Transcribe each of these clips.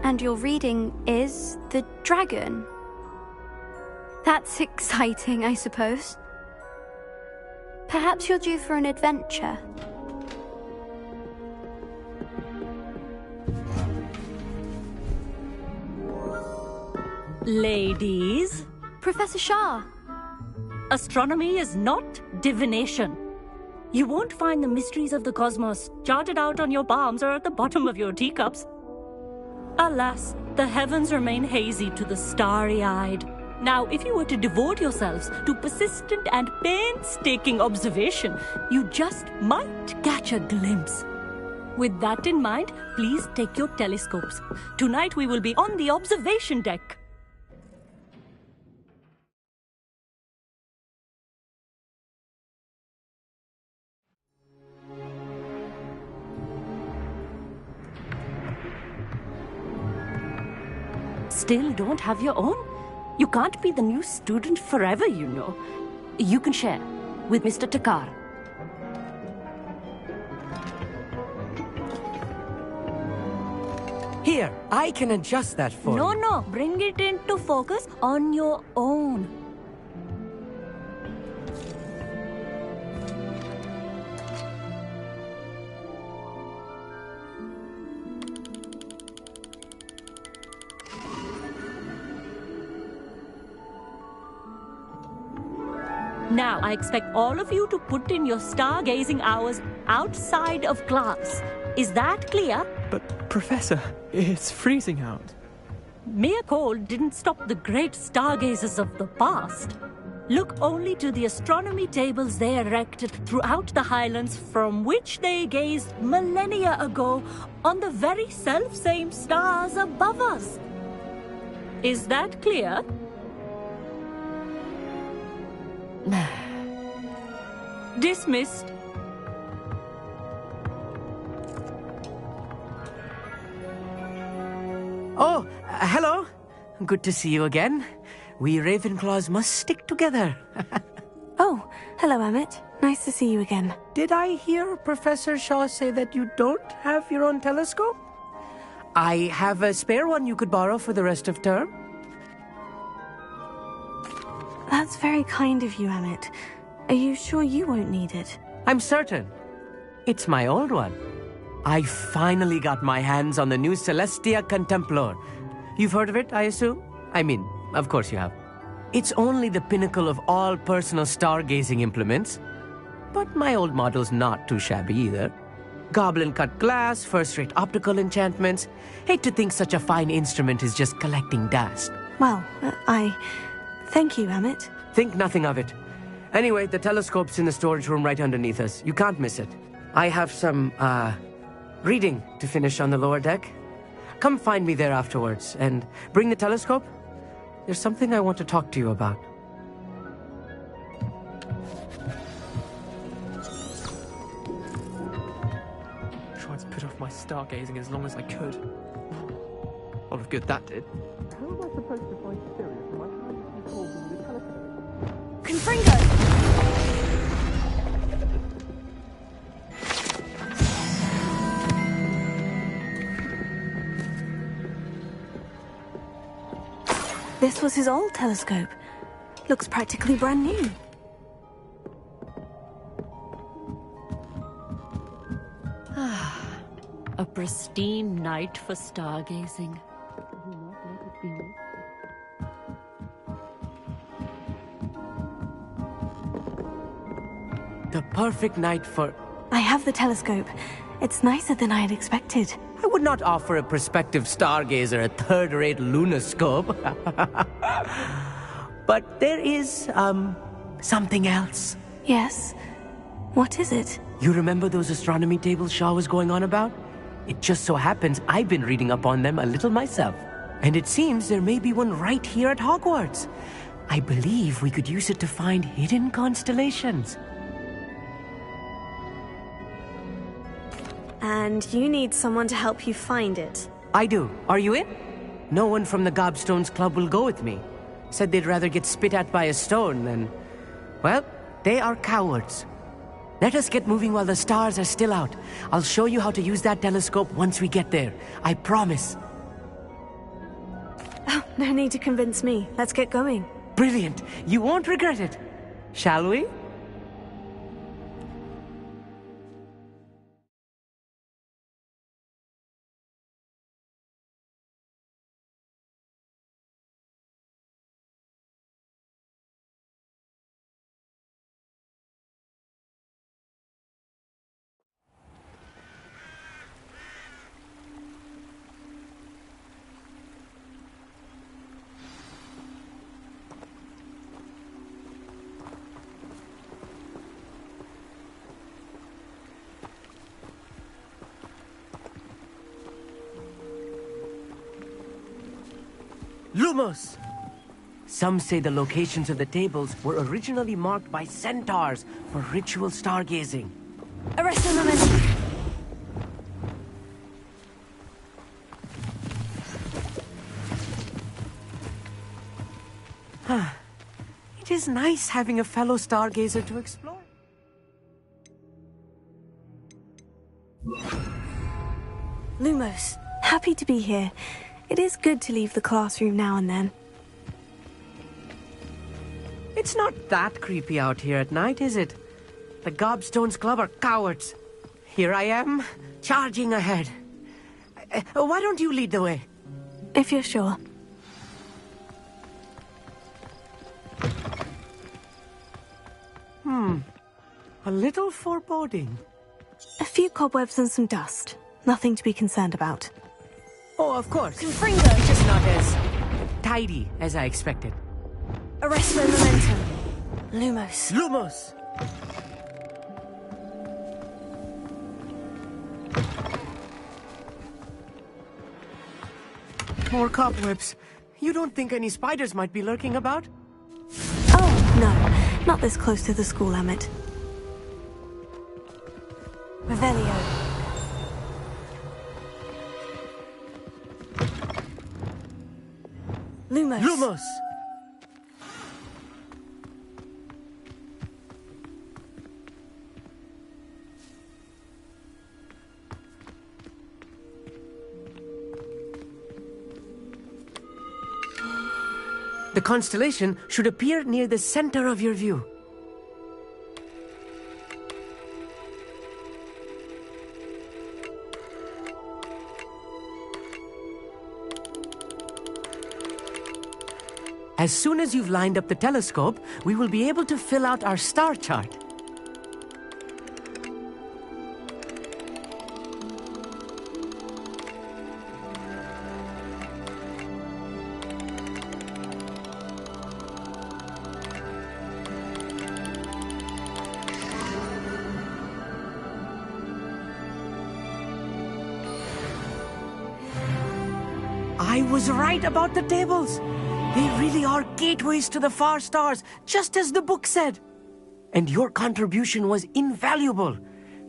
And your reading is the dragon. That's exciting, I suppose. Perhaps you're due for an adventure. Ladies, Professor Shah. astronomy is not divination. You won't find the mysteries of the cosmos charted out on your palms or at the bottom of your teacups. Alas, the heavens remain hazy to the starry-eyed. Now, if you were to devote yourselves to persistent and painstaking observation, you just might catch a glimpse. With that in mind, please take your telescopes. Tonight we will be on the observation deck. Still don't have your own? You can't be the new student forever, you know. You can share with Mr. Takar. Here, I can adjust that for you. No, bring it into focus on your own. Now, I expect all of you to put in your stargazing hours outside of class. Is that clear? But, Professor, it's freezing out. Mere cold didn't stop the great stargazers of the past. Look only to the astronomy tables they erected throughout the highlands from which they gazed millennia ago on the very self-same stars above us. Is that clear? Dismissed. Oh, hello. Good to see you again. We Ravenclaws must stick together. Oh, hello, Amit. Nice to see you again. Did I hear Professor Shaw say that you don't have your own telescope? I have a spare one you could borrow for the rest of term. That's very kind of you, Amit. Are you sure you won't need it? I'm certain. It's my old one. I finally got my hands on the new Celestia Contemplor. You've heard of it, I assume? I mean, of course you have. It's only the pinnacle of all personal stargazing implements. But my old model's not too shabby either. Goblin-cut glass, first-rate optical enchantments. Hate to think such a fine instrument is just collecting dust. Well, Thank you, Amit. Think nothing of it. Anyway, the telescope's in the storage room right underneath us. You can't miss it. I have some, reading to finish on the lower deck. Come find me there afterwards, and bring the telescope. There's something I want to talk to you about. Tried to put off my stargazing as long as I could. All of good that did. How am I supposed to find Sirius when my hands are cold with the telescope? Confringo! This was his old telescope. Looks practically brand new. A pristine night for stargazing. The perfect night for... I have the telescope. It's nicer than I had expected. I would not offer a prospective stargazer a third-rate lunoscope. But there is, something else. Yes? What is it? You remember those astronomy tables Shaw was going on about? It just so happens I've been reading up on them a little myself. And it seems there may be one right here at Hogwarts. I believe we could use it to find hidden constellations. And you need someone to help you find it. I do. Are you in? No one from the Gobstones Club will go with me. Said they'd rather get spit at by a stone than... Well, they are cowards. Let us get moving while the stars are still out. I'll show you how to use that telescope once we get there. I promise. No need to convince me. Let's get going. Brilliant. You won't regret it. Shall we? Lumos! Some say the locations of the tables were originally marked by centaurs for ritual stargazing. Arrest the momentum. It is nice having a fellow stargazer to explore. Lumos, happy to be here. It is good to leave the classroom now and then. It's not that creepy out here at night, is it? The Gobstones Club are cowards. Here I am, charging ahead. Why don't you lead the way? If you're sure. A little foreboding. A few cobwebs and some dust. Nothing to be concerned about. Oh, of course. Confringo! Just not as tidy as I expected. Arrest the momentum. Lumos. Lumos! More cobwebs. You don't think any spiders might be lurking about? Oh, no. Not this close to the school, Emmett. Revelio. Lumos. Lumos! The constellation should appear near the center of your view. As soon as you've lined up the telescope, we will be able to fill out our star chart. I was right about the tables. They really are gateways to the far stars, just as the book said. And your contribution was invaluable.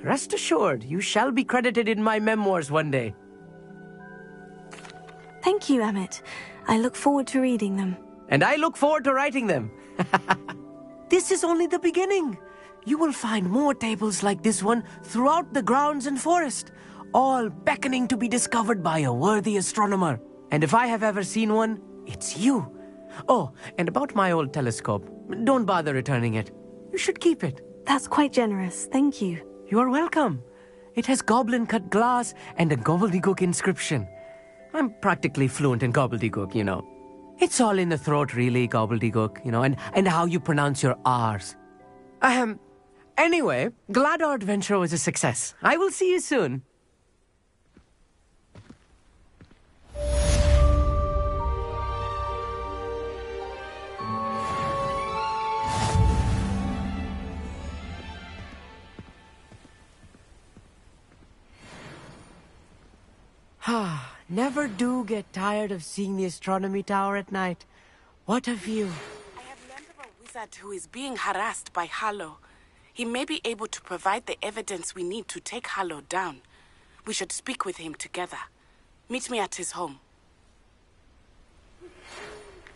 Rest assured, you shall be credited in my memoirs one day. Thank you, Emmett. I look forward to reading them. And I look forward to writing them. This is only the beginning. You will find more tables like this one throughout the grounds and forest, all beckoning to be discovered by a worthy astronomer. And if I have ever seen one, it's you. Oh, and about my old telescope. Don't bother returning it. You should keep it. That's quite generous. Thank you. You are welcome. It has goblin-cut glass and a gobbledygook inscription. I'm practically fluent in gobbledygook, you know. It's all in the throat, really, gobbledygook, you know, and how you pronounce your R's. Anyway, glad our adventure was a success. I will see you soon. Never do get tired of seeing the astronomy tower at night. What a view. I have learned of a wizard who is being harassed by Harlow. He may be able to provide the evidence we need to take Harlow down. We should speak with him together. Meet me at his home.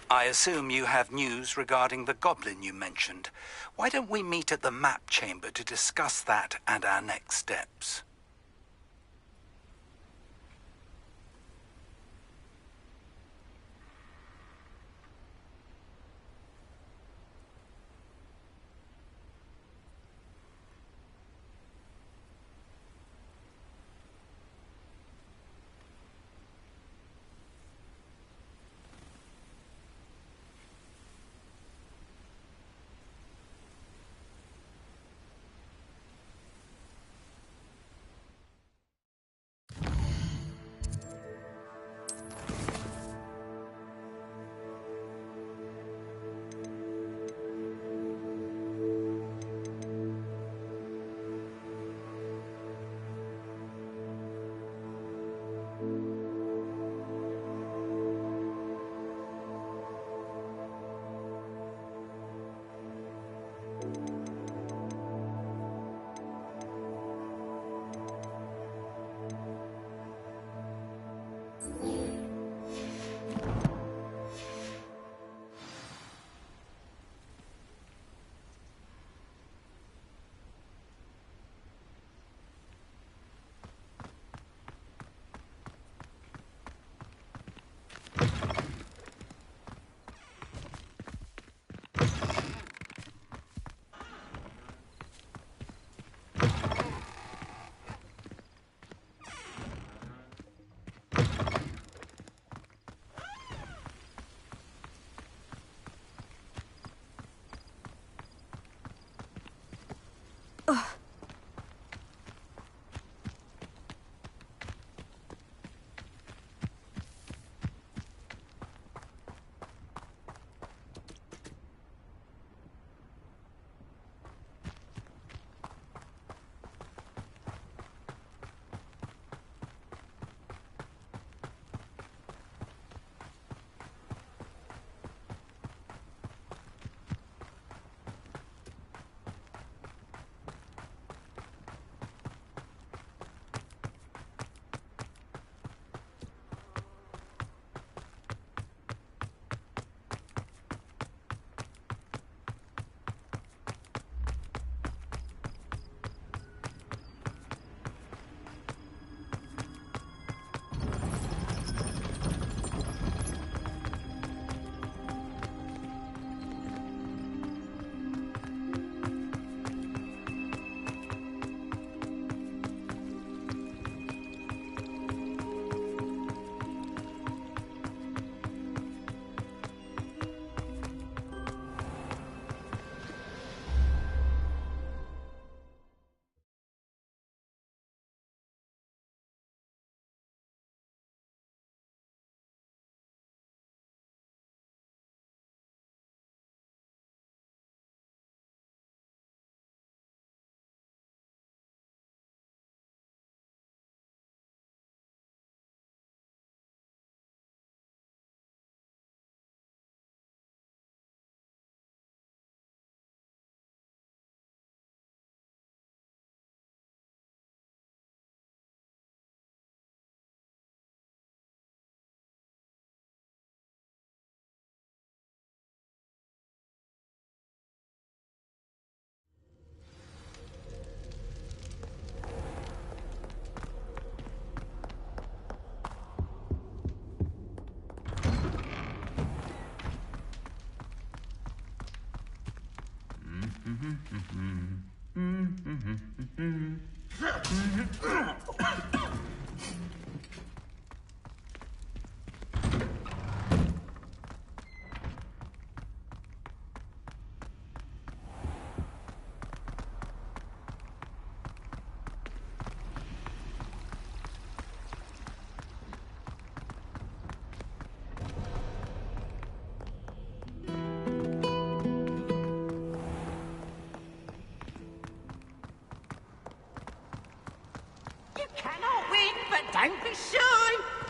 I assume you have news regarding the goblin you mentioned. Why don't we meet at the map chamber to discuss that and our next steps?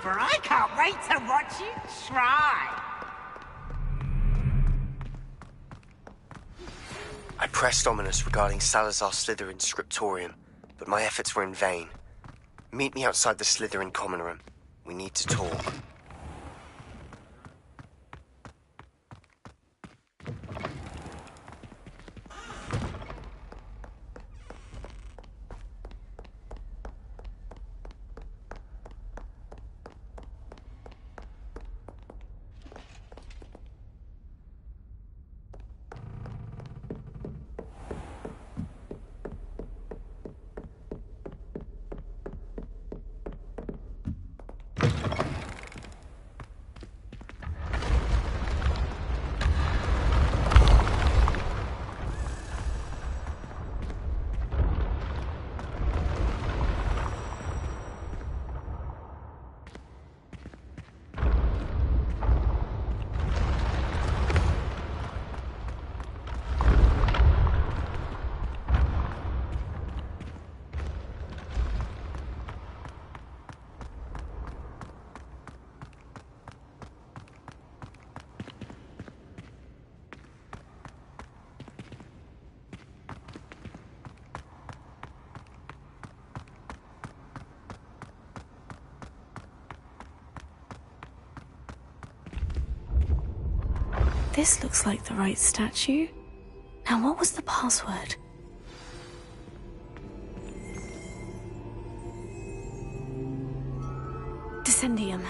Super. I can't wait to watch you try. I pressed Ominous regarding Salazar Slytherin's scriptorium, but my efforts were in vain. Meet me outside the Slytherin common room. We need to talk. This looks like the right statue. Now, what was the password? Descendium.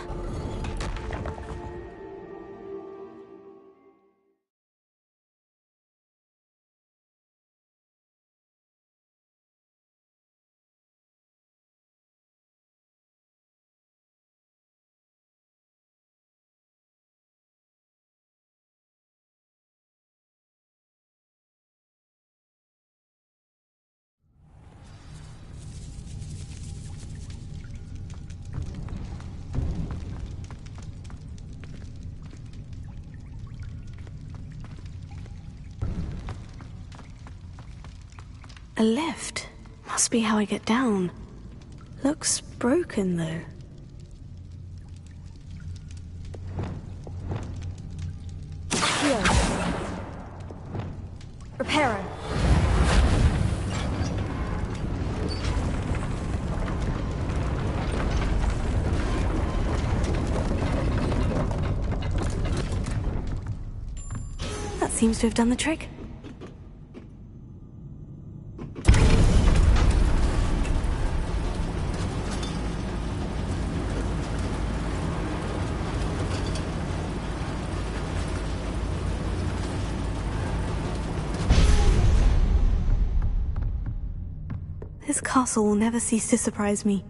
A lift. Must be how I get down. Looks broken, though. Here. Reparo. That seems to have done the trick. This castle will never cease to surprise me.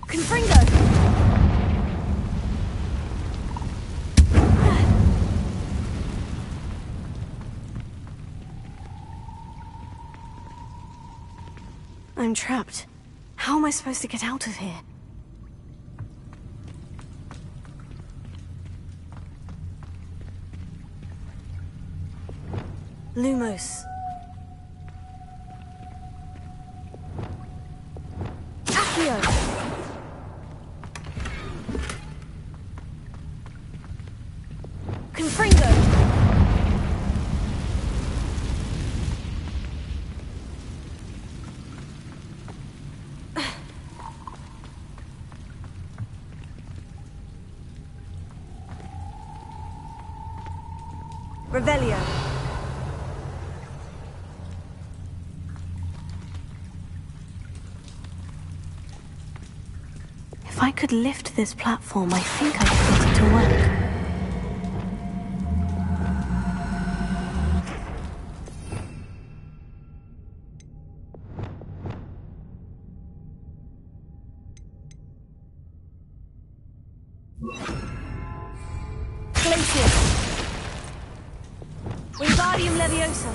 Confringo! I'm trapped. How am I supposed to get out of here? Lumos. Accio! Confringo! Revelio. If I could lift this platform, I think I could get it to work. Glacius. Wingardium Leviosa.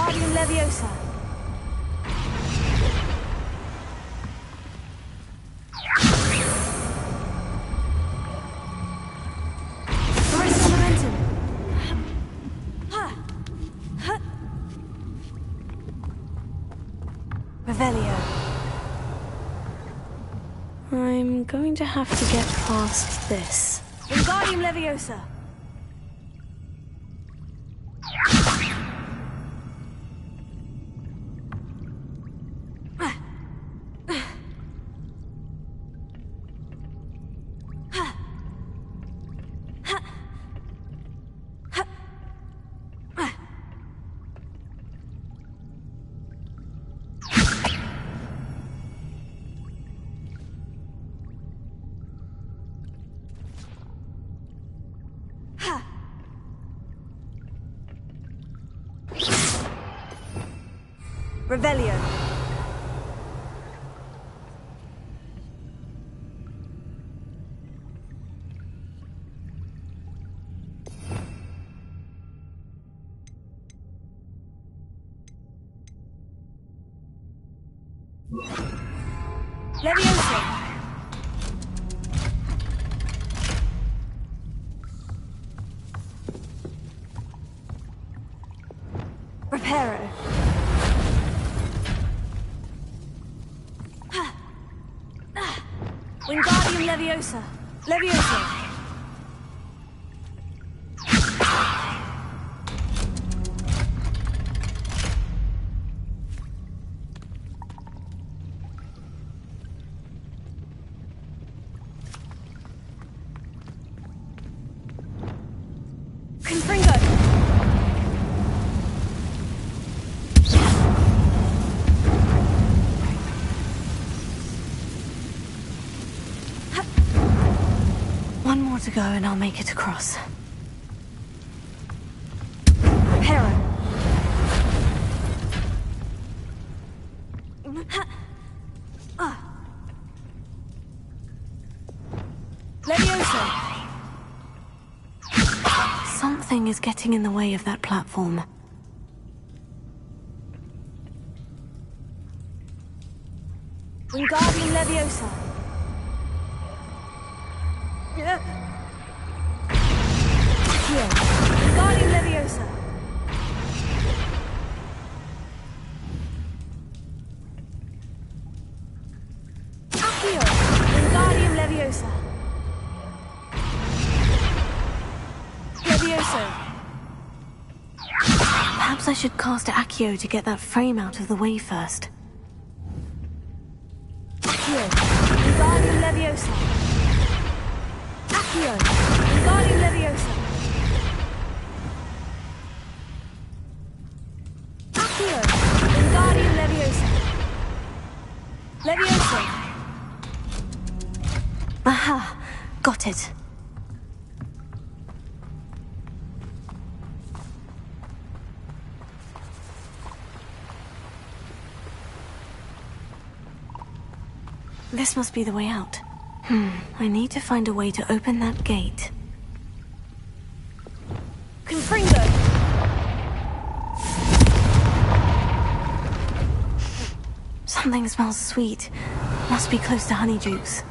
Wingardium Leviosa. Arrested momentum. Revelio. I'm going to have to get past this. Wingardium Leviosa. Revelio. Leviosa. Reparo. Wingardium Leviosa. Leviosa. Confringo. One more to go and I'll make it across. Reparo. Leviosa. Something is getting in the way of that platform. Wingardium Leviosa. Here. Wingardium Leviosa. Accio. Wingardium Leviosa. Leviosa. Perhaps I should cast Accio to get that frame out of the way first. Accio. Wingardium Leviosa. Accio. Wingardium Leviosa. Accio. Wingardium Leviosa. Leviosa. Aha! Got it. This must be the way out. I need to find a way to open that gate. Confringo! Something smells sweet. Must be close to Honeydukes.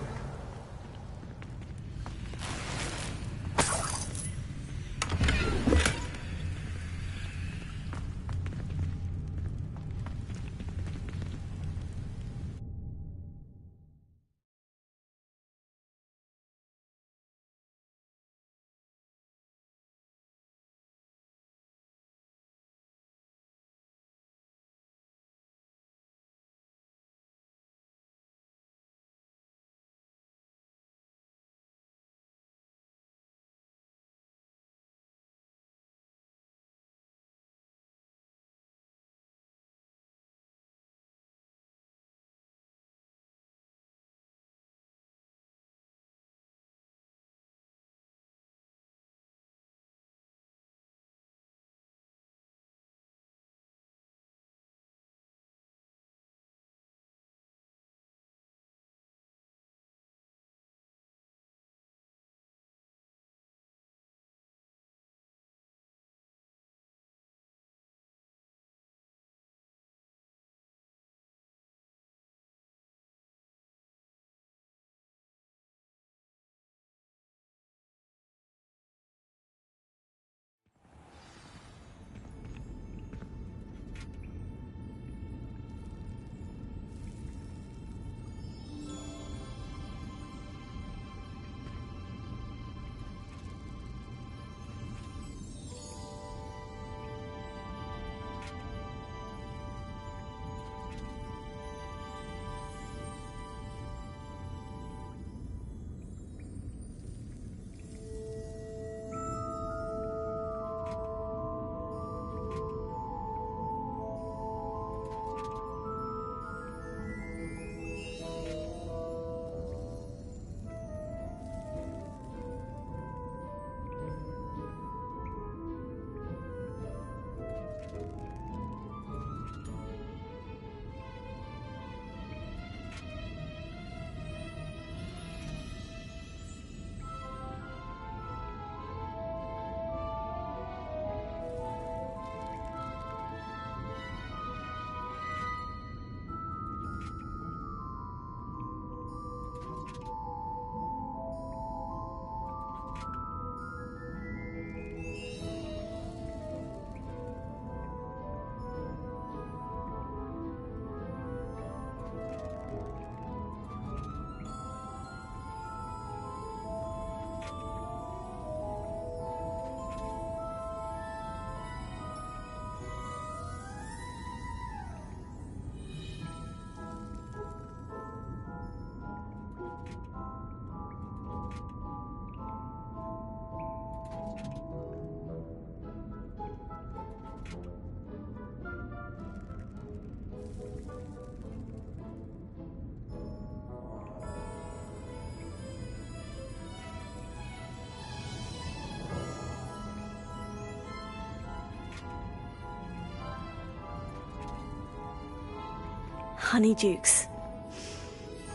honeydukes.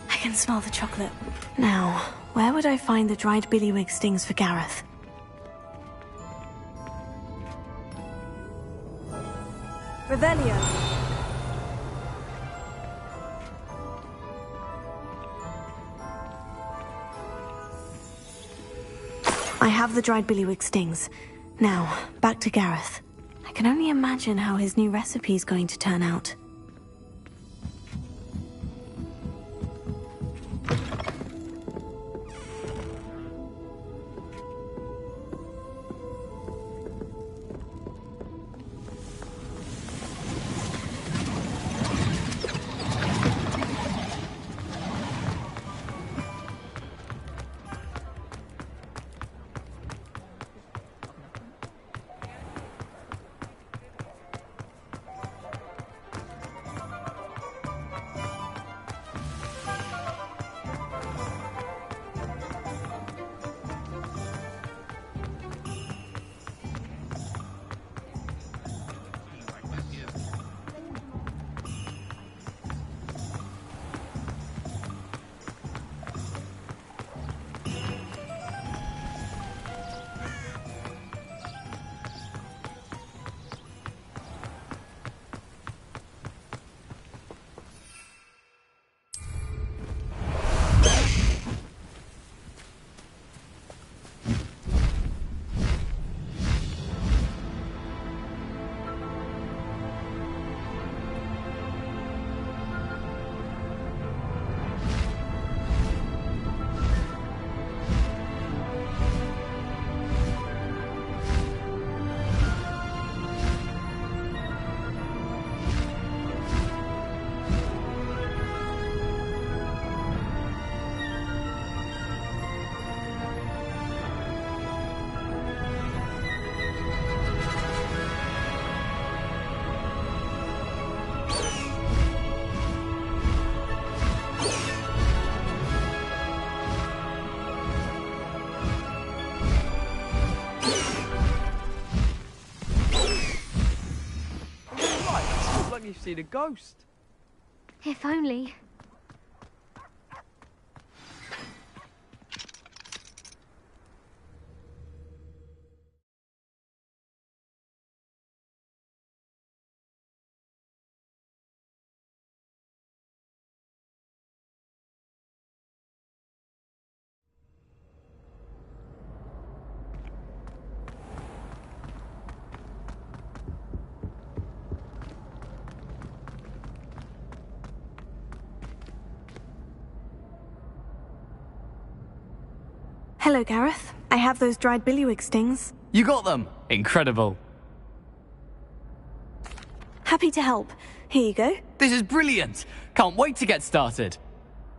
I can smell the chocolate. Now, where would I find the dried billywig stings for Gareth? Revelio. I have the dried billywig stings. Now, back to Gareth. I can only imagine how his new recipe is going to turn out. You've seen a ghost. If only. Hello, Gareth. I have those dried billywig stings. You got them! Incredible. Happy to help. Here you go. This is brilliant! Can't wait to get started.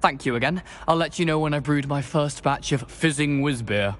Thank you again. I'll let you know when I brewed my first batch of fizzing whiz beer.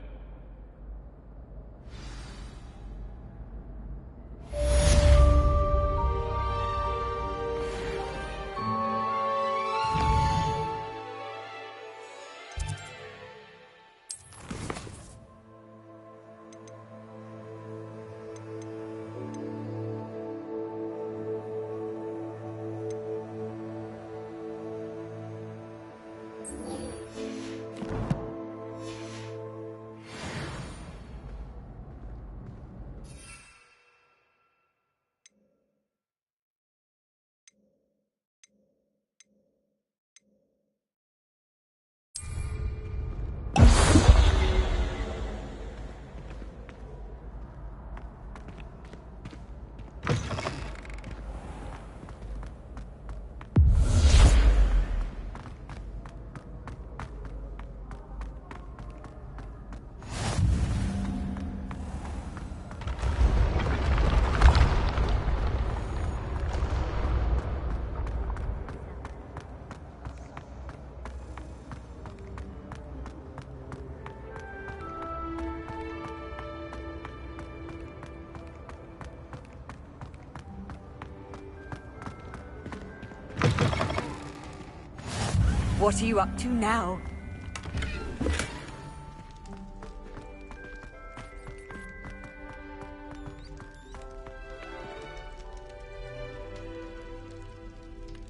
What are you up to now?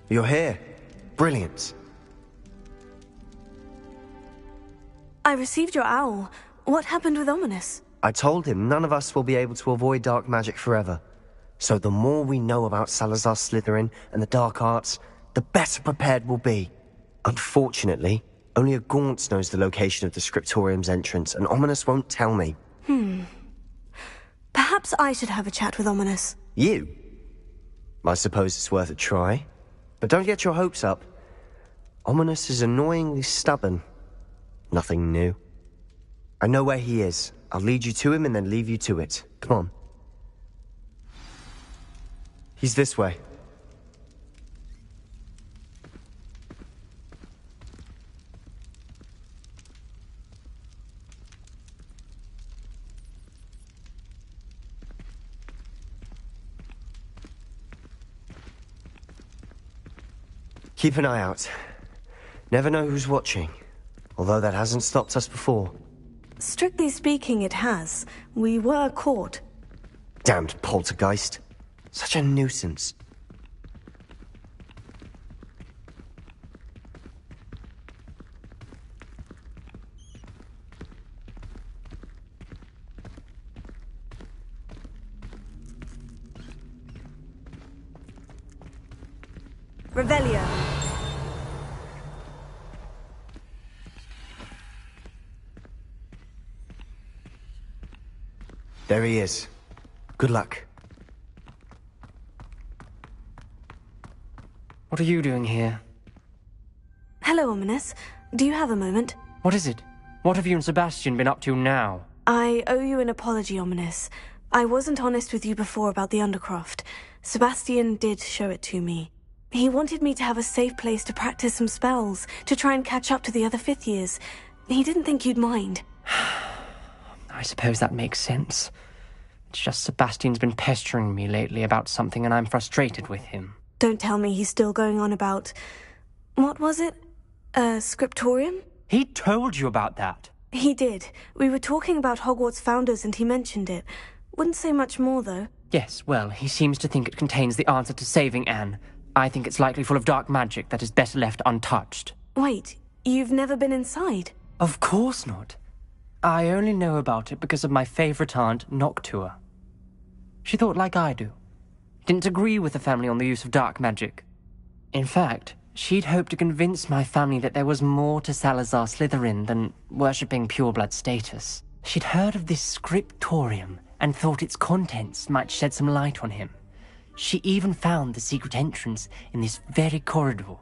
You're here. Brilliant. I received your owl. What happened with Ominous? I told him none of us will be able to avoid dark magic forever. So the more we know about Salazar Slytherin and the dark arts, the better prepared we'll be. Unfortunately, only a Gaunt knows the location of the Scriptorium's entrance, and Ominous won't tell me. Perhaps I should have a chat with Ominous. You? I suppose it's worth a try. But don't get your hopes up. Ominous is annoyingly stubborn. Nothing new. I know where he is. I'll lead you to him and then leave you to it. Come on. He's this way. Keep an eye out. Never know who's watching. Although that hasn't stopped us before. Strictly speaking, it has. We were caught. Damned poltergeist. Such a nuisance. Revelio. There he is. Good luck. What are you doing here? Hello, Ominous. Do you have a moment? What is it? What have you and Sebastian been up to now? I owe you an apology, Ominous. I wasn't honest with you before about the Undercroft. Sebastian did show it to me. He wanted me to have a safe place to practice some spells, to try and catch up to the other fifth years. He didn't think you'd mind. I suppose that makes sense. It's just Sebastian's been pestering me lately about something and I'm frustrated with him. Don't tell me he's still going on about... What was it? Scriptorium? He told you about that? He did. We were talking about Hogwarts founders and he mentioned it. Wouldn't say much more, though. Yes, well, he seems to think it contains the answer to saving Anne. I think it's likely full of dark magic that is better left untouched. Wait, you've never been inside? Of course not. I only know about it because of my favourite aunt, Noctua. She thought like I do. Didn't agree with the family on the use of dark magic. In fact, she'd hoped to convince my family that there was more to Salazar Slytherin than worshipping pureblood status. She'd heard of this scriptorium and thought its contents might shed some light on him. She even found the secret entrance in this very corridor.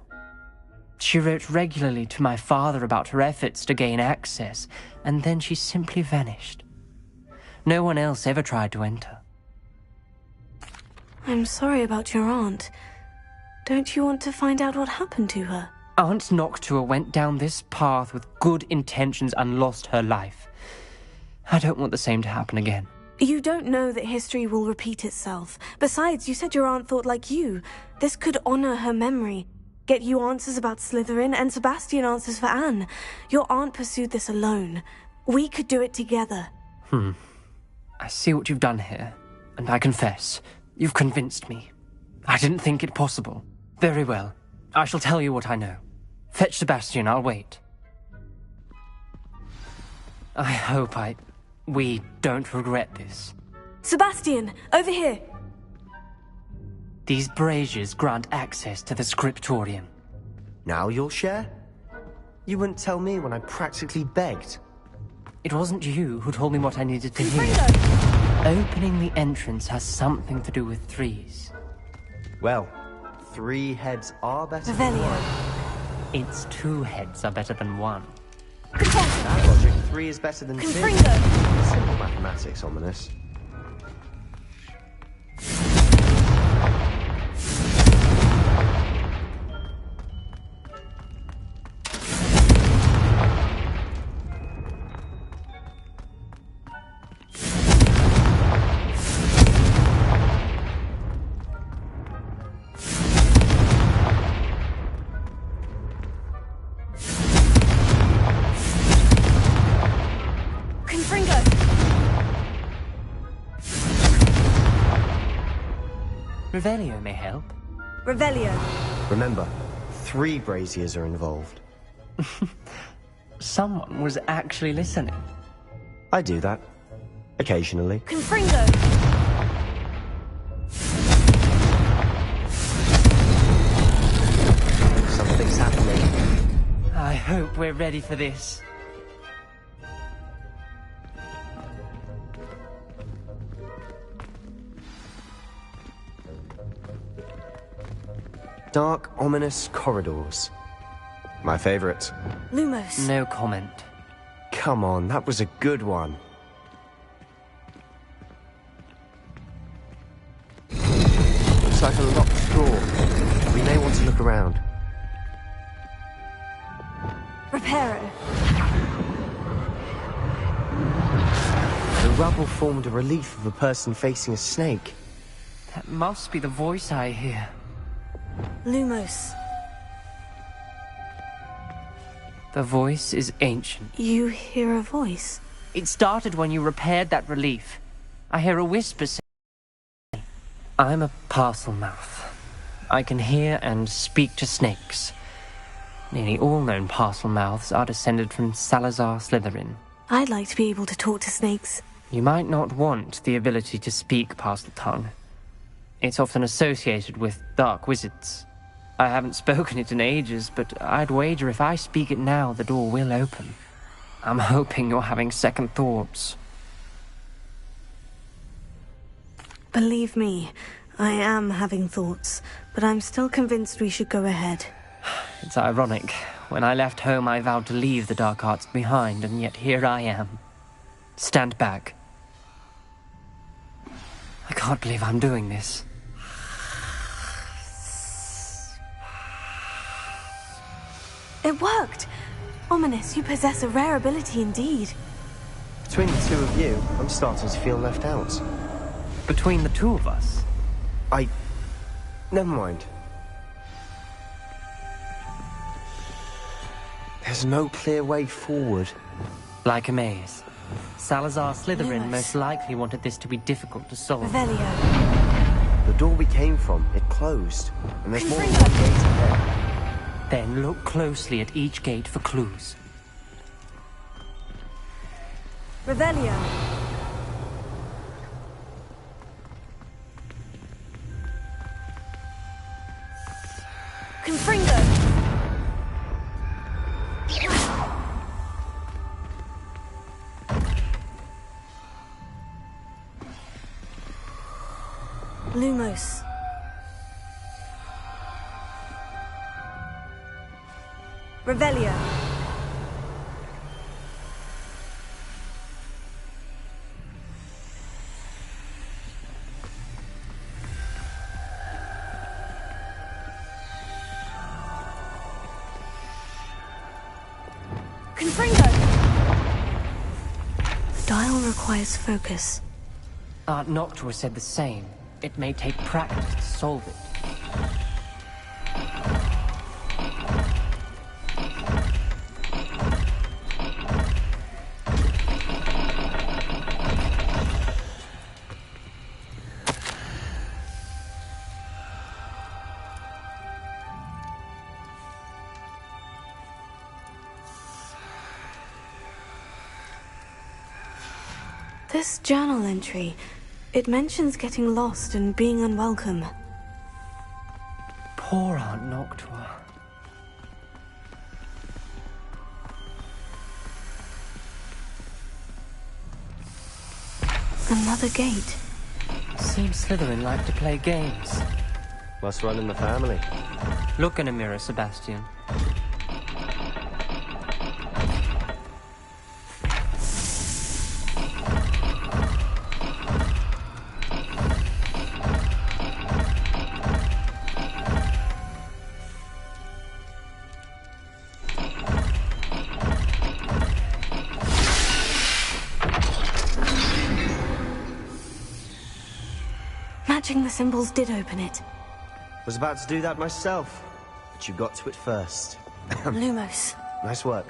She wrote regularly to my father about her efforts to gain access, and then she simply vanished. No one else ever tried to enter. I'm sorry about your aunt. Don't you want to find out what happened to her? Aunt Noctua went down this path with good intentions and lost her life. I don't want the same to happen again. You don't know that history will repeat itself. Besides, you said your aunt thought like you. This could honor her memory. Get you answers about Slytherin and Sebastian answers for Anne. Your aunt pursued this alone. We could do it together. I see what you've done here, and I confess, you've convinced me. I didn't think it possible. Very well. I shall tell you what I know. Fetch Sebastian, I'll wait. I hope we don't regret this. Sebastian, over here! These braziers grant access to the scriptorium. Now you'll share? You wouldn't tell me when I practically begged. It wasn't you who told me what I needed to hear. Opening the entrance has something to do with threes. Well, 3 heads are better than Revelio. 1. It's 2 heads are better than 1. That logic, 3 is better than 2. Confringo. Simple mathematics, Ominous. Revelio may help. Revelio. Remember, 3 braziers are involved. Someone was actually listening. I do that. Occasionally. Confringo! Something's happening. I hope we're ready for this. Dark, ominous corridors. My favorite. Lumos. No comment. Come on, that was a good one. Looks like a locked door. We may want to look around. Reparo. The rubble formed a relief of a person facing a snake. That must be the voice I hear. Lumos. The voice is ancient. You hear a voice? It started when you repaired that relief. I hear a whisper say, I'm a parcel mouth. I can hear and speak to snakes. Nearly all known parcel mouths are descended from Salazar Slytherin. I'd like to be able to talk to snakes. You might not want the ability to speak parcel tongue. It's often associated with dark wizards. I haven't spoken it in ages, but I'd wager if I speak it now, the door will open. I'm hoping you're having second thoughts. Believe me, I am having thoughts, but I'm still convinced we should go ahead. It's ironic. When I left home, I vowed to leave the dark arts behind, and yet here I am. Stand back. I can't believe I'm doing this. It worked! Ominous, you possess a rare ability indeed. Between the two of you, I'm starting to feel left out. Between the two of us? Never mind. There's no clear way forward. Like a maze. Salazar Slytherin Lewis. most likely wanted this to be difficult to solve. Revelio. The door we came from, it closed. And there's more than Confringo. one gate ahead. Then look closely at each gate for clues. Revelio. Confringo. Lumos. Revelio. Confringo. Dial requires focus. Aunt Noctua said the same. It may take practice to solve it. This journal entry, it mentions getting lost and being unwelcome. Poor Aunt Noctua. Another gate. Seems Slytherin like to play games. Must run in the family. Look in a mirror, Sebastian. Matching the symbols did open it. Was about to do that myself, but you got to it first. Lumos. Nice work.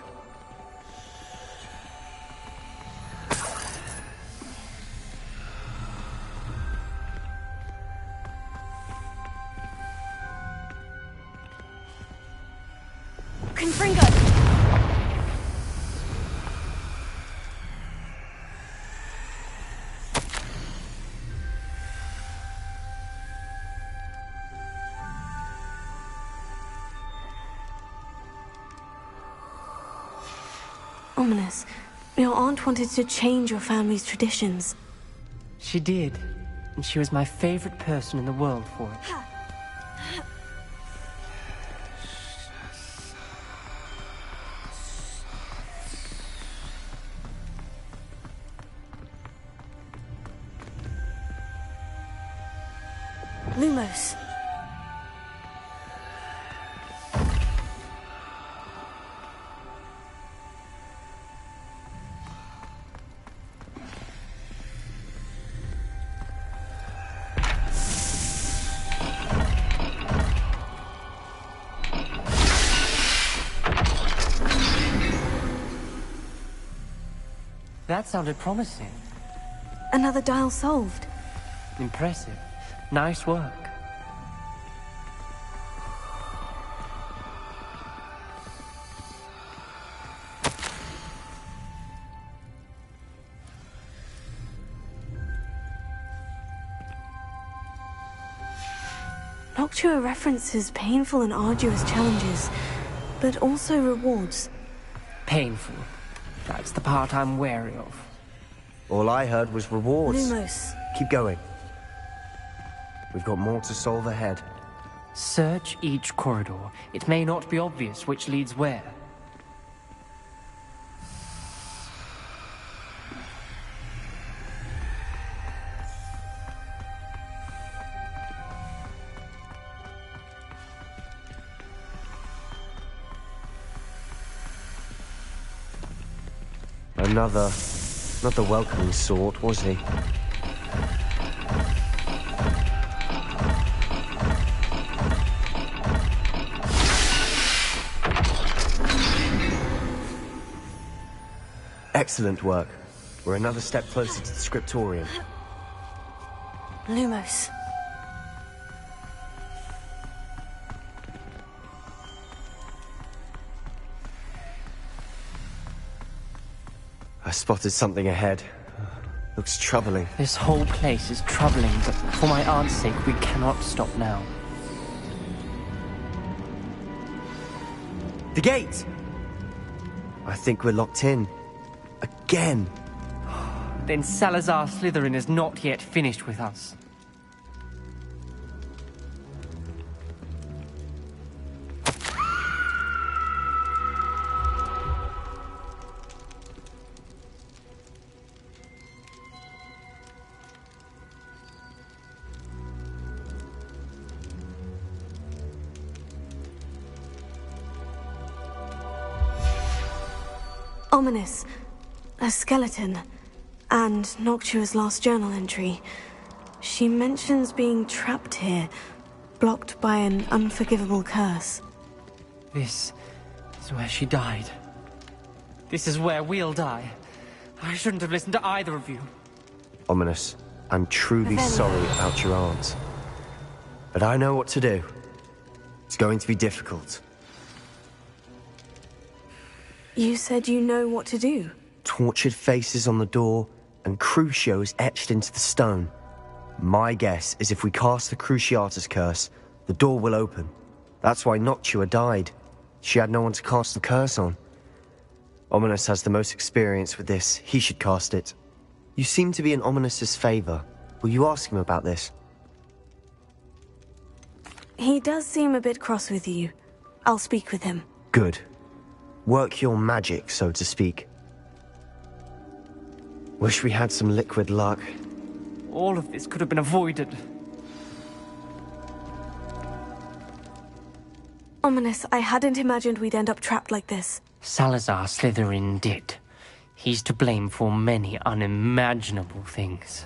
Confringo! Ominous. Your aunt wanted to change your family's traditions. She did, and she was my favorite person in the world for it. Lumos. That sounded promising. Another dial solved. Impressive. Nice work. Noctua references painful and arduous challenges, but also rewards. Painful. That's the part I'm wary of. All I heard was rewards. Lumos. Keep going. We've got more to solve ahead. Search each corridor. It may not be obvious which leads where. Not the welcoming sort, was he? Excellent work. We're another step closer to the scriptorium. Lumos. I spotted something ahead. Looks troubling. This whole place is troubling, but for my aunt's sake, we cannot stop now. The gate! I think we're locked in. Again! Then Salazar Slytherin is not yet finished with us. Ominous. A skeleton. And Noctua's last journal entry. She mentions being trapped here, blocked by an unforgivable curse. This is where she died. This is where we'll die. I shouldn't have listened to either of you. Ominous, I'm truly sorry about your aunt. But I know what to do. It's going to be difficult. You said you know what to do. Tortured faces on the door, and Crucios etched into the stone. My guess is if we cast the Cruciatus curse, the door will open. That's why Noctua died. She had no one to cast the curse on. Ominous has the most experience with this. He should cast it. You seem to be in Ominous's favor. Will you ask him about this? He does seem a bit cross with you. I'll speak with him. Good. Work your magic, so to speak. Wish we had some liquid luck. All of this could have been avoided. Ominous, I hadn't imagined we'd end up trapped like this. Salazar Slytherin did. He's to blame for many unimaginable things.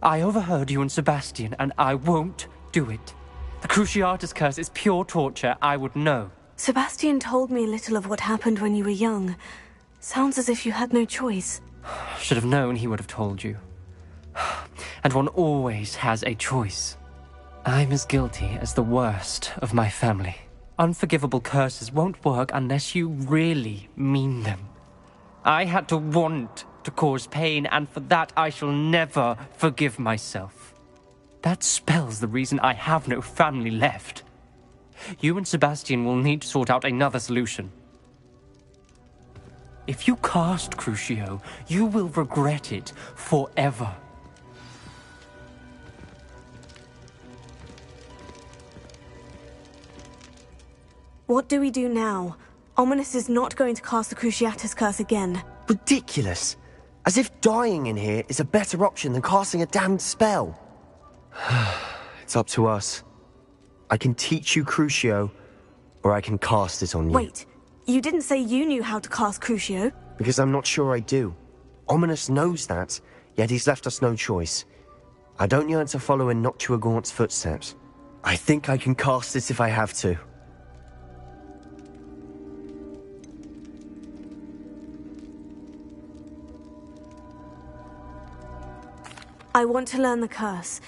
I overheard you and Sebastian, and I won't do it. The Cruciatus curse is pure torture, I would know. Sebastian told me little of what happened when you were young. Sounds as if you had no choice. Should have known he would have told you. And one always has a choice. I'm as guilty as the worst of my family. Unforgivable curses won't work unless you really mean them. I had to want to cause pain, and for that I shall never forgive myself. That spell's the reason I have no family left. You and Sebastian will need to sort out another solution. If you cast Crucio, you will regret it forever. What do we do now? Ominous is not going to cast the Cruciatus curse again. Ridiculous. As if dying in here is a better option than casting a damned spell. It's up to us. I can teach you Crucio, or I can cast it on you. Wait, you didn't say you knew how to cast Crucio? Because I'm not sure I do. Ominous knows that, yet he's left us no choice. I don't yearn to follow in Noctua Gaunt's footsteps. I think I can cast it if I have to. I want to learn the curse,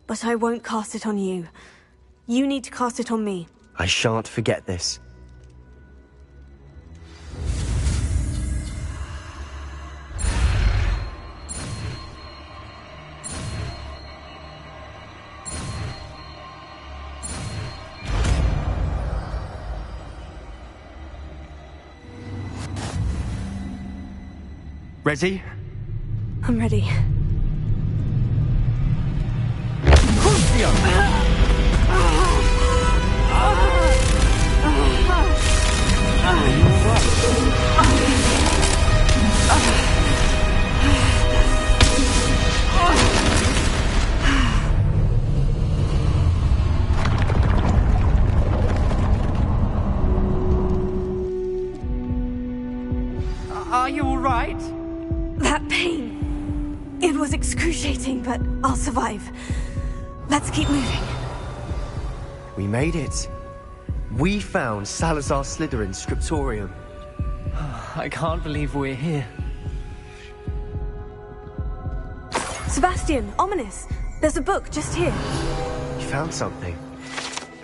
but I won't cast it on you. You need to cast it on me. I shan't forget this. Ready? I'm ready. Are you all right? That pain. It was excruciating, but I'll survive. Let's keep moving. We made it. We found Salazar Slytherin's scriptorium. I can't believe we're here. Sebastian, Ominous, there's a book just here. You found something.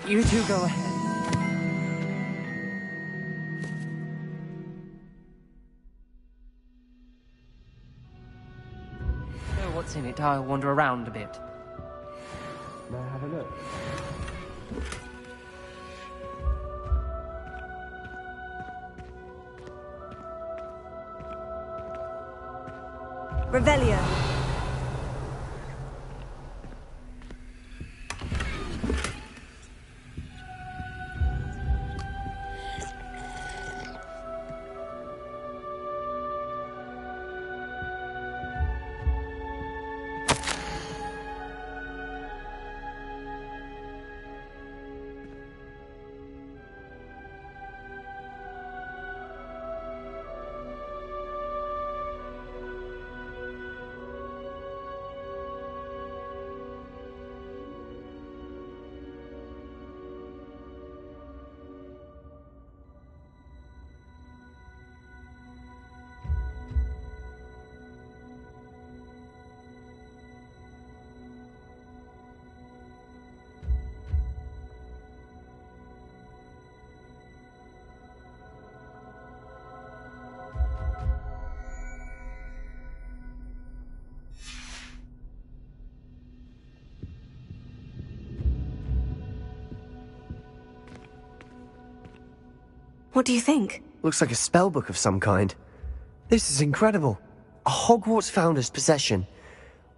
You two go ahead. Know what's in it? I'll wander around a bit. May I have a look? Revelio. What do you think? Looks like a spellbook of some kind. This is incredible. A Hogwarts founder's possession.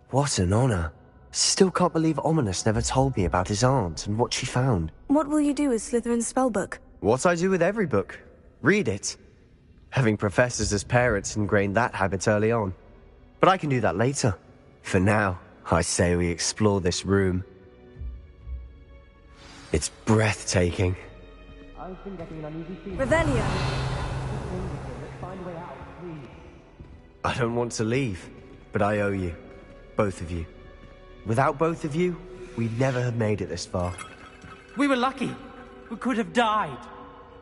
What an honor. Still can't believe Ominous never told me about his aunt and what she found. What will you do with Slytherin's spellbook? What I do with every book. Read it. Having professors as parents ingrained that habit early on. But I can do that later. For now, I say we explore this room. It's breathtaking. I've been getting an uneasy feeling. Revelio. Let's find a way out, please. I don't want to leave, but I owe you. Both of you. Without both of you, we'd never have made it this far. We were lucky. We could have died.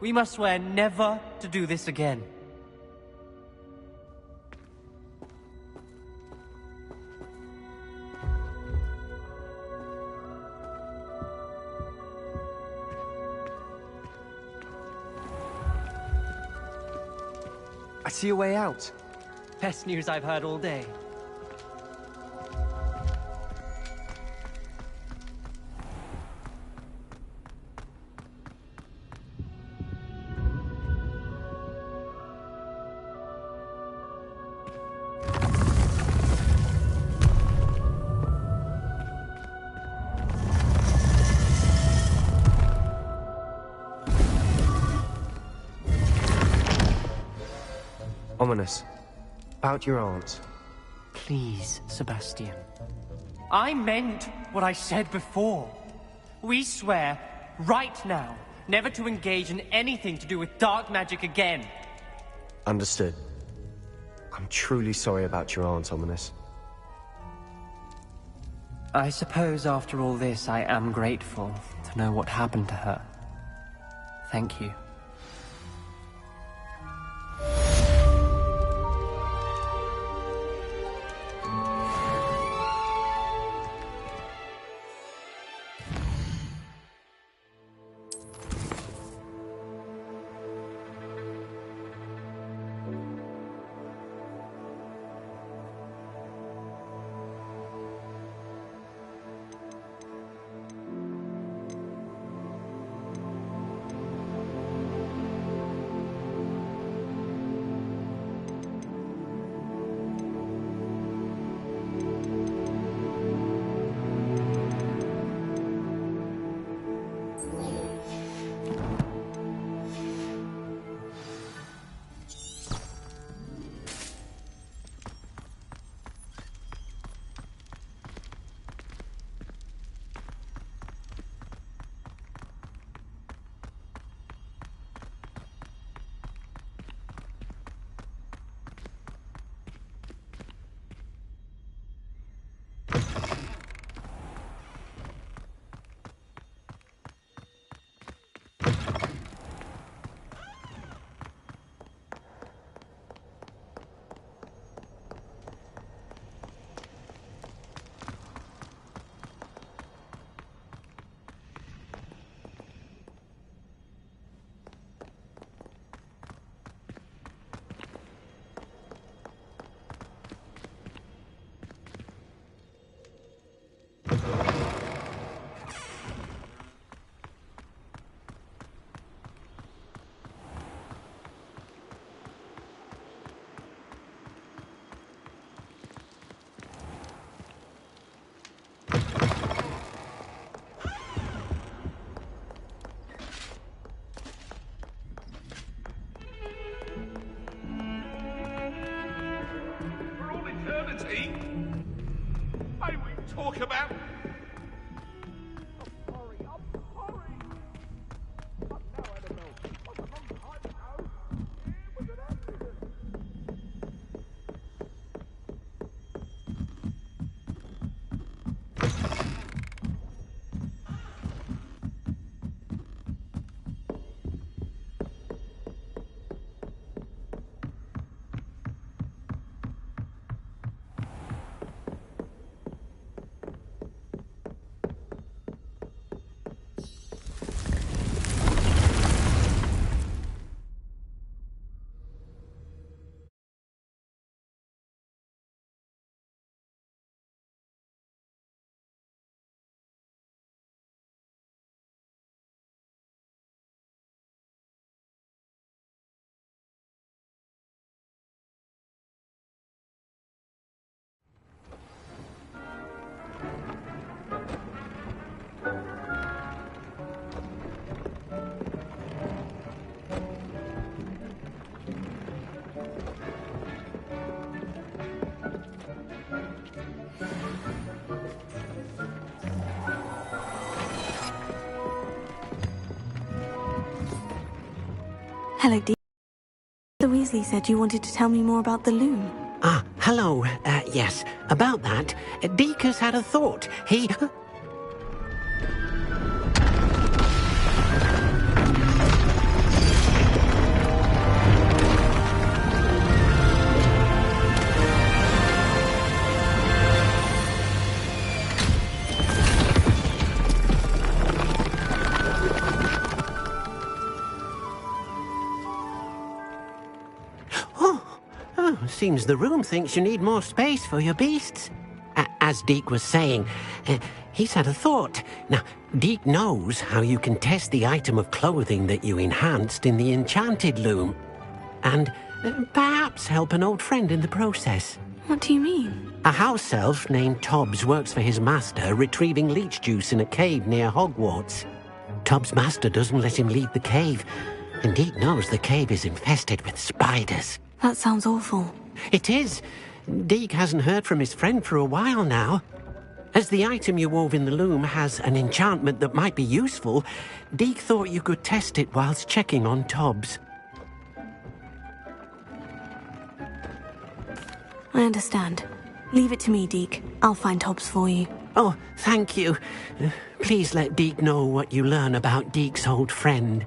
We must swear never to do this again. I see a way out. Best news I've heard all day. Ominous. About your aunt. Please, Sebastian. I meant what I said before. We swear, right now, never to engage in anything to do with dark magic again. Understood. I'm truly sorry about your aunt, Ominous. I suppose after all this, I am grateful to know what happened to her. Thank you. May we talk about... Hello, Dee. The Weasley said you wanted to tell me more about the loom. Ah, hello. Yes, about that. Deacon's had a thought. He... Oh, seems the room thinks you need more space for your beasts. As Deke was saying, he's had a thought. Now, Deke knows how you can test the item of clothing that you enhanced in the enchanted loom. And perhaps help an old friend in the process. What do you mean? A house elf named Tobbs works for his master, retrieving leech juice in a cave near Hogwarts. Tobbs' master doesn't let him leave the cave, and Deke knows the cave is infested with spiders. That sounds awful. It is. Deke hasn't heard from his friend for a while now. As the item you wove in the loom has an enchantment that might be useful, Deke thought you could test it whilst checking on Tobbs. I understand. Leave it to me, Deke. I'll find Tobbs for you. Oh, thank you. Please let Deke know what you learn about Deke's old friend.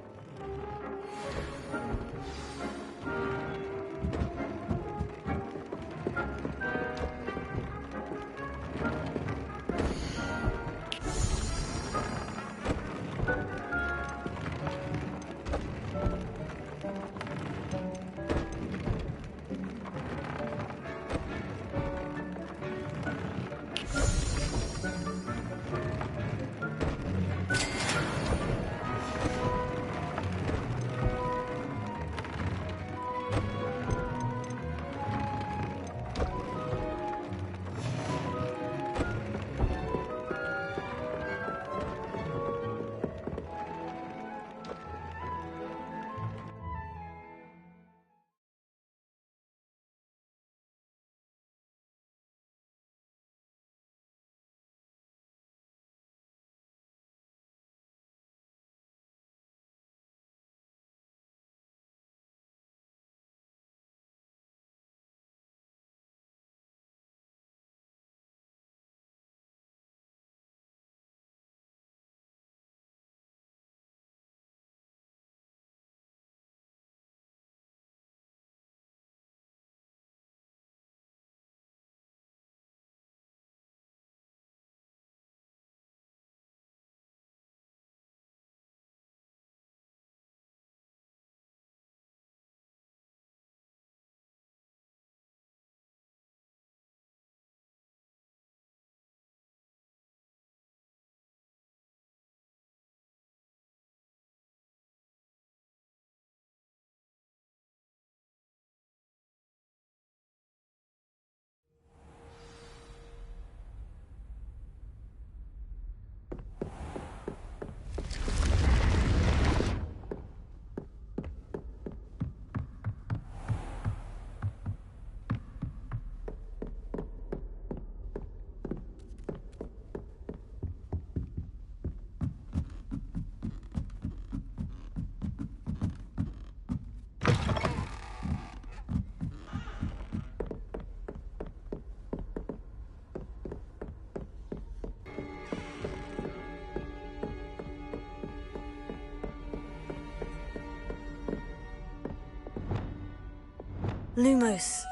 Lumos.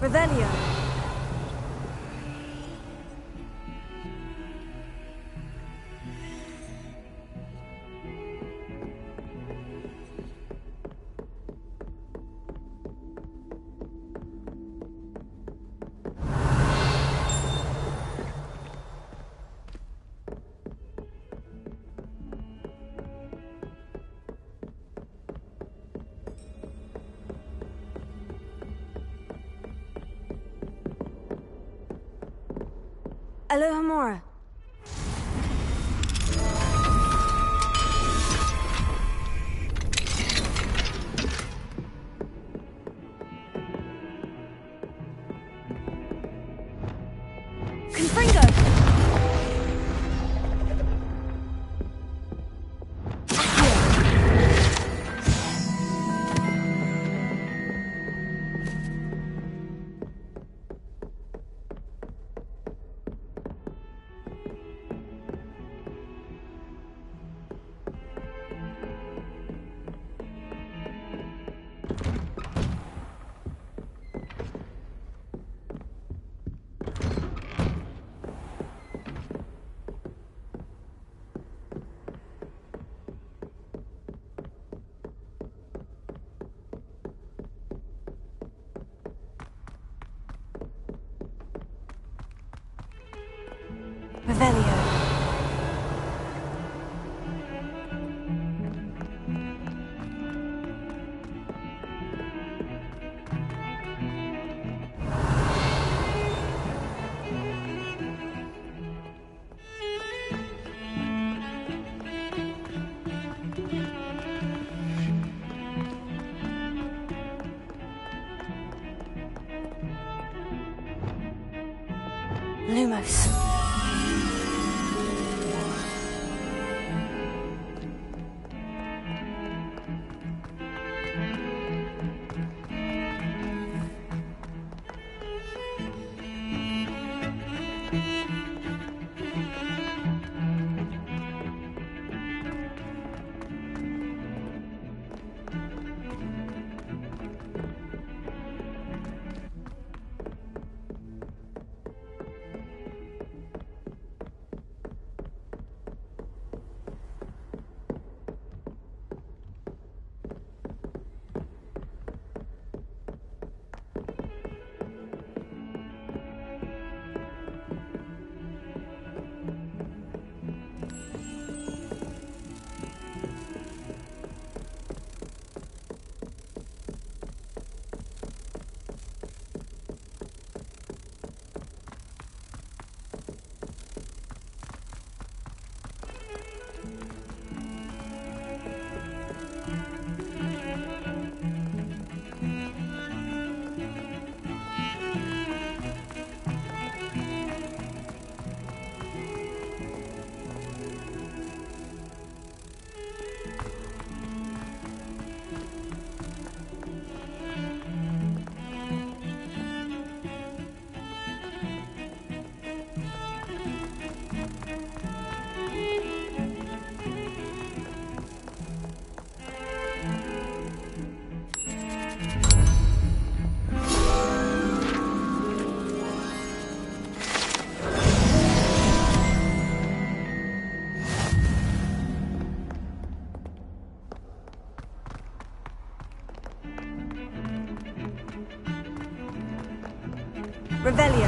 Revelio. Alohomora. Confringo. Lumos. Revelio.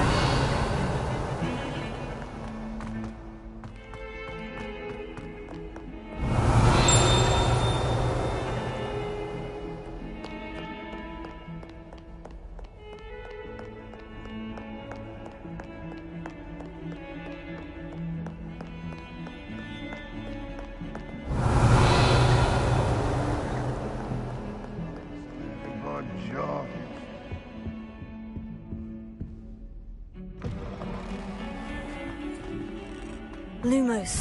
Good job. Lumos.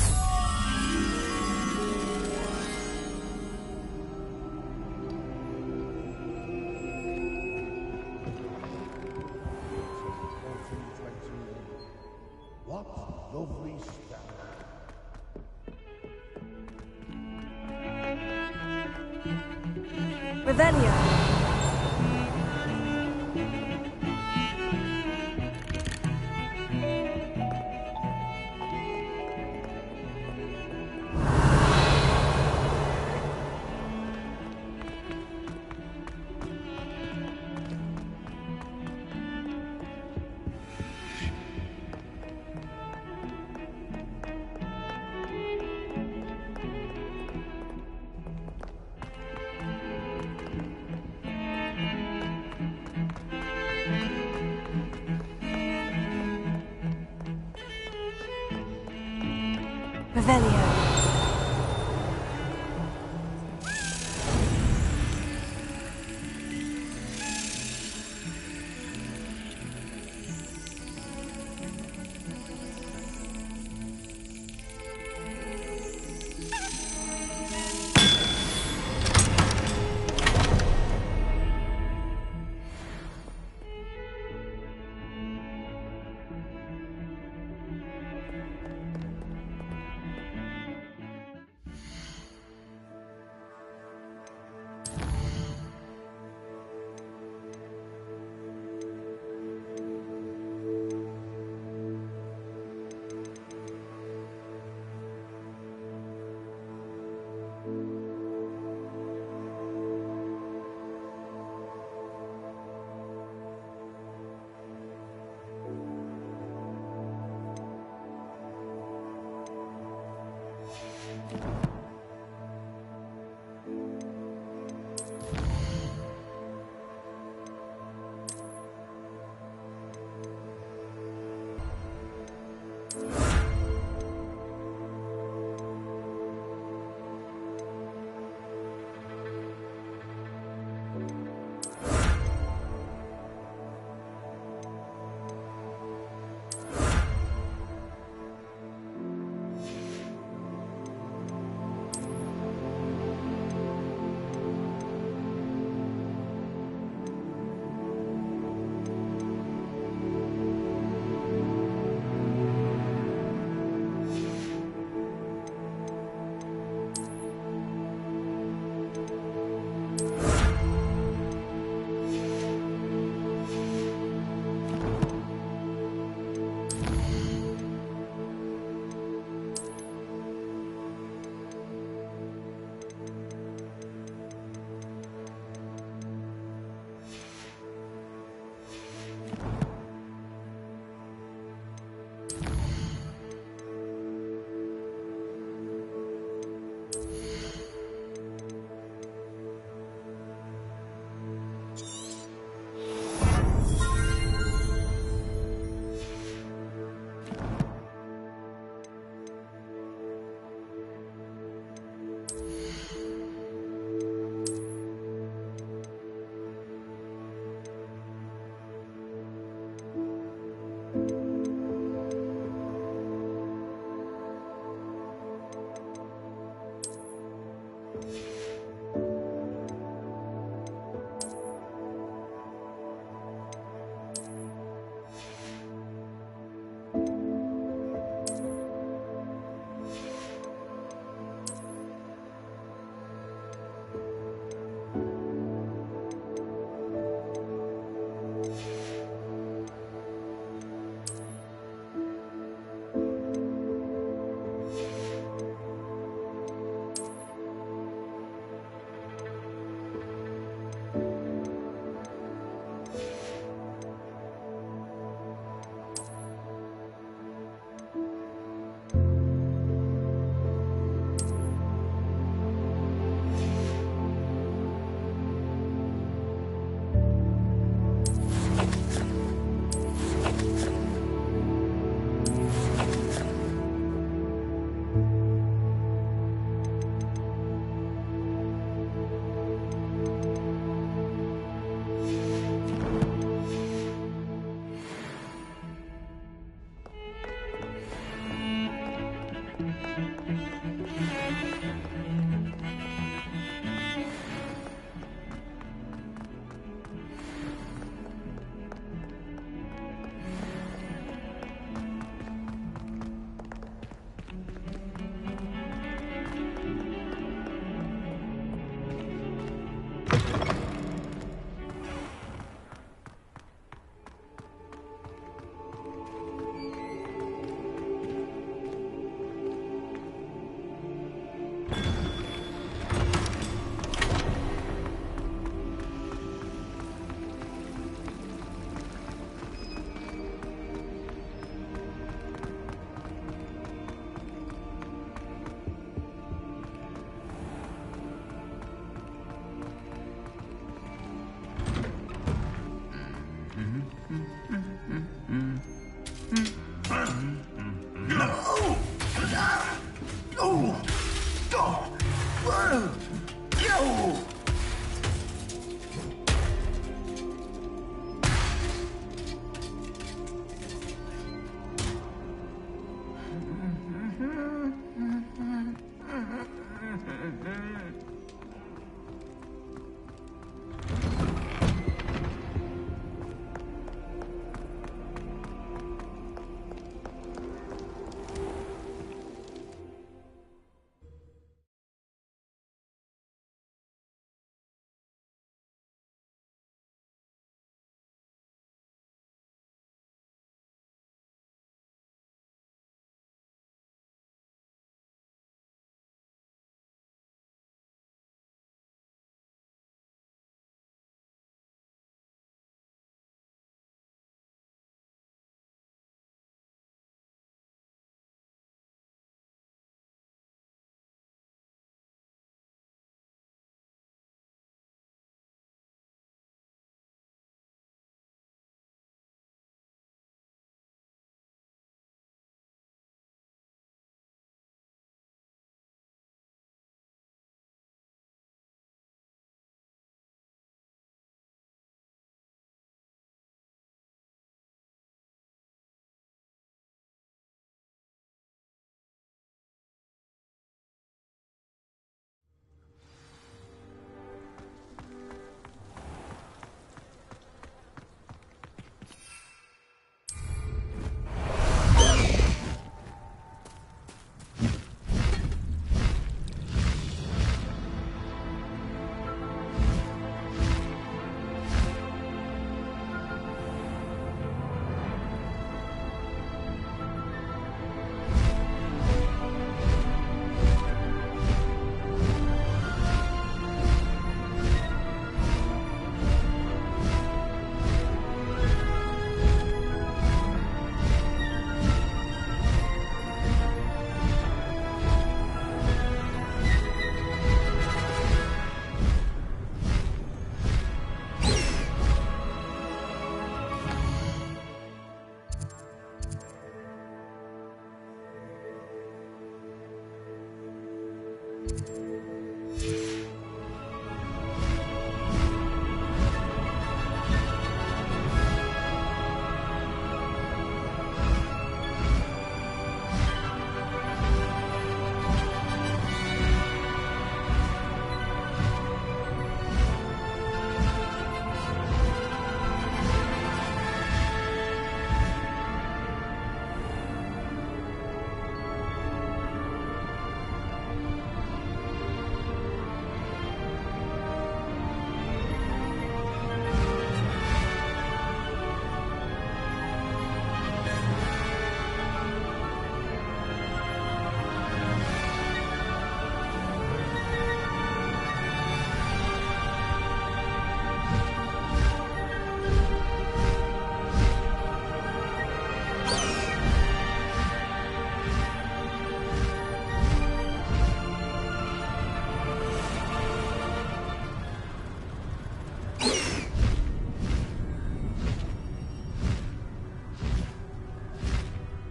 What lovely stuff. Revelio. Revelio.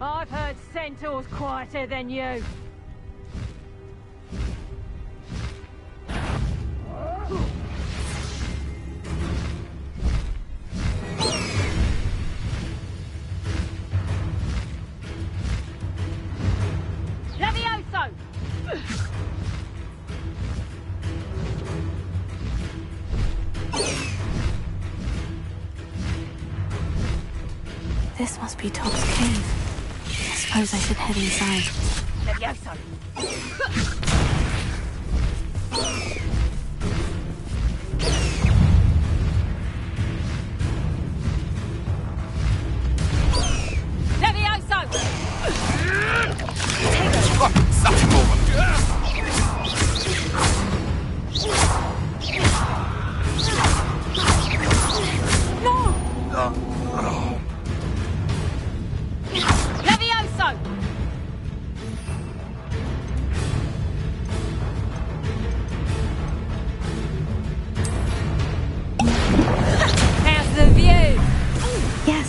I've heard centaurs quieter than you. Levioso! This must be Tob's cave. I suppose I should head inside. Levioso! Levioso! Such a moment! Levioso! How's the view? Yes.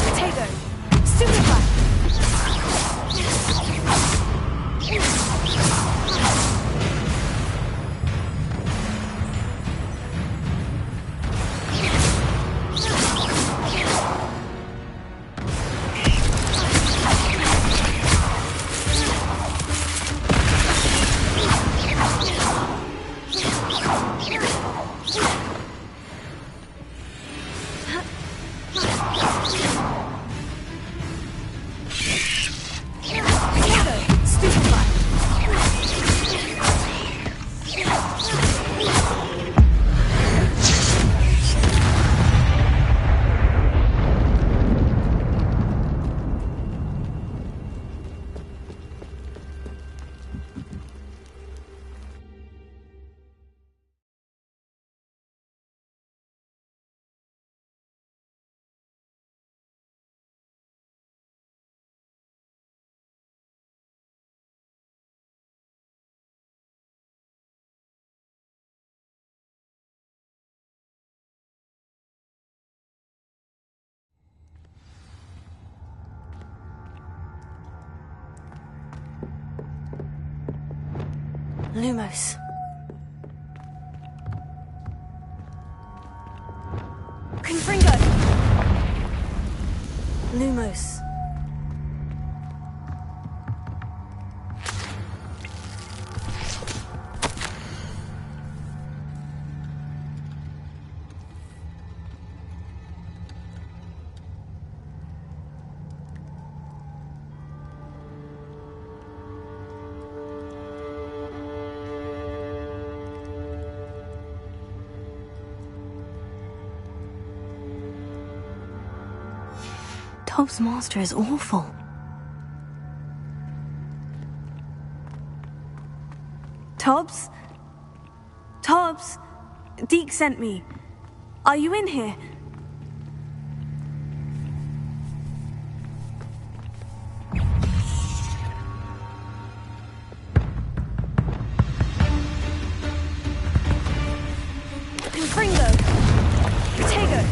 Potato. Stupefy. Lumos. Confringo. Lumos. Tob's master is awful. Tobbs? Tobbs? Deke sent me. Are you in here? Confringo. Protego.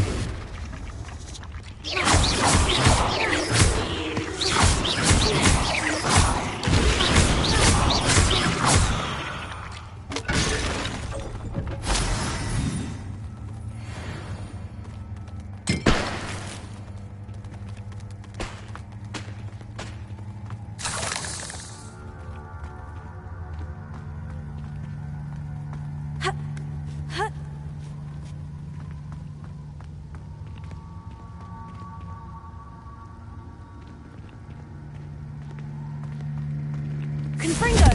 Confringo!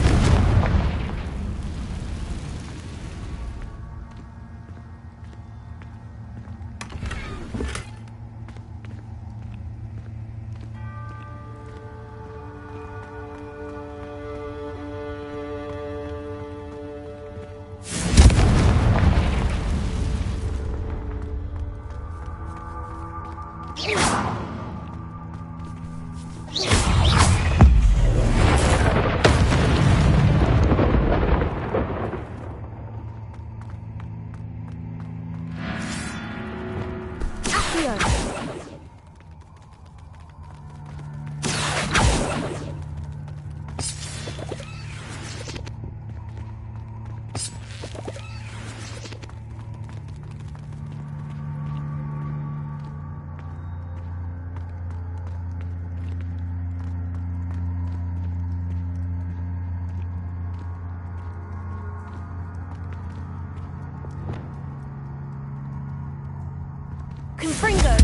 Levio. Confringo!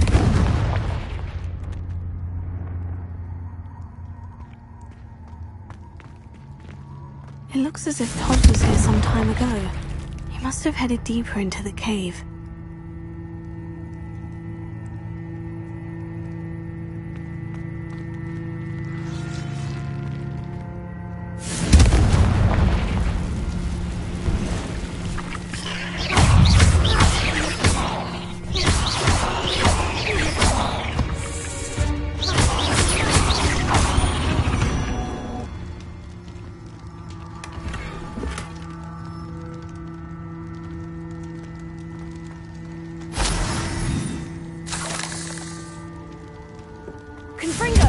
It looks as if Todd was here some time ago. He must have headed deeper into the cave. Confringo!